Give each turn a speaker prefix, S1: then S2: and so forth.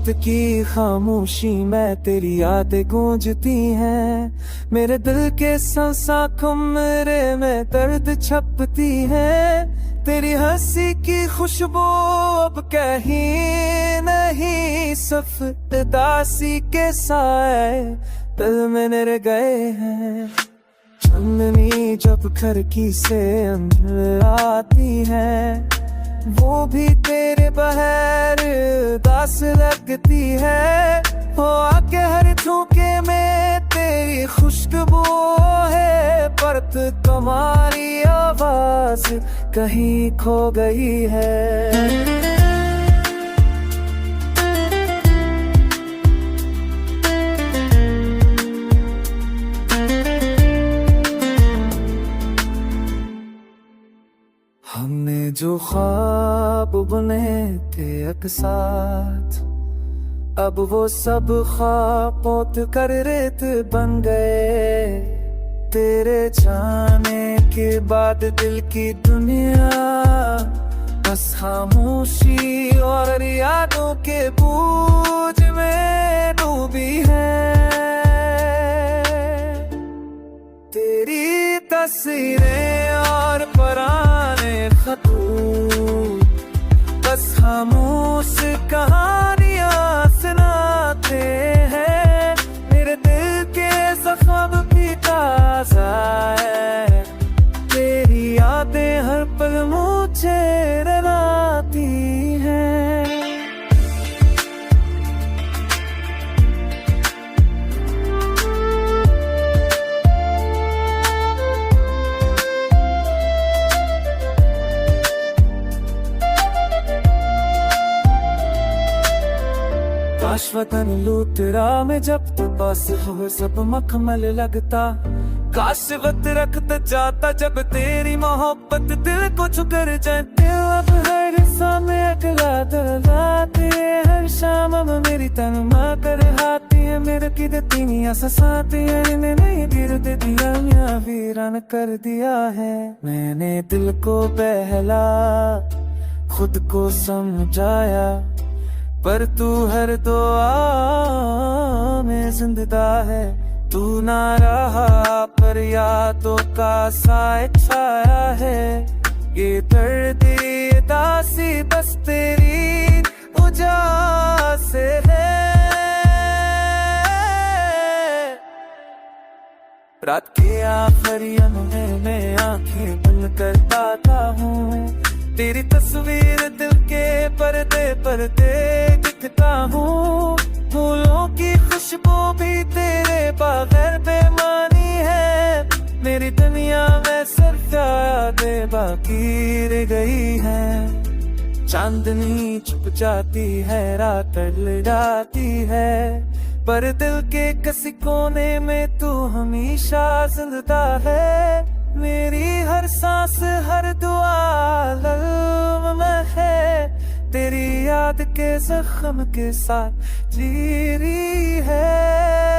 S1: रात की खामोशी में तेरी यादें गूंजती हैं, मेरे दिल के सा कमरे में दर्द छपती है। तेरी हंसी की खुशबू अब कहीं नहीं, सिर्फ उदासी के साए दिल में निर गए हैं। चांदनी जब खिड़की से अंदर आती है, वो भी तेरे बहर दास लगती है। हो आके हर झोंके में तेरी खुशबू है, पर तुम्हारी आवाज कहीं खो गई है। हमने जो ख्वाब बुने थे एक साथ, अब वो सब ख्वाब पोत कर रेत बन गए। तेरे जाने के बाद दिल की दुनिया बस खामोशी और यादों के बोझ में डूबी है। तेरी तस्वीरें और पुराने खतूत बस खामोश कहानियां सुनाते हैं। मेरे दिल के जख्म भी ताजा है, तेरी यादें हर पल मुझे रुलाती हैं। काश वतन लूटरा में जब तू पास हो सब मखमल लगता। काश वक्त रखत जाता जब तेरी मोहब्बत दिल को छुकर जाते। अब हर सामने अगला दलाती है, हर शाम अब मेरी तनमा कर हाथी है। मेरे की तीनिया ससाती है, नहीं गिर दे दिया मियाँ वीरान कर दिया है। मैंने दिल को बहला खुद को समझाया, पर तू हर दुआ में जिंदा है। तू ना रहा पर यादों का साए छाया है। ये दर्द ये दासी बस तेरी वजह से है। रात के आखिरी लम्हे में आंखें बंद कर पाता हूँ, तेरी तस्वीर दिल के पर्दे पर दिखता हूँ। फूलों की खुशबू भी तेरे बगैर बेमानी है। मेरी दुनिया में सिर्फ यादें बाकी रह गई है। चांदनी छुप जाती है, रात ढल जाती है, पर दिल के किसी कोने में तू हमेशा जिंदा है। मेरी हर सांस हर दुआ लल्म में है, तेरी याद के जख्म के साथ जी रही है।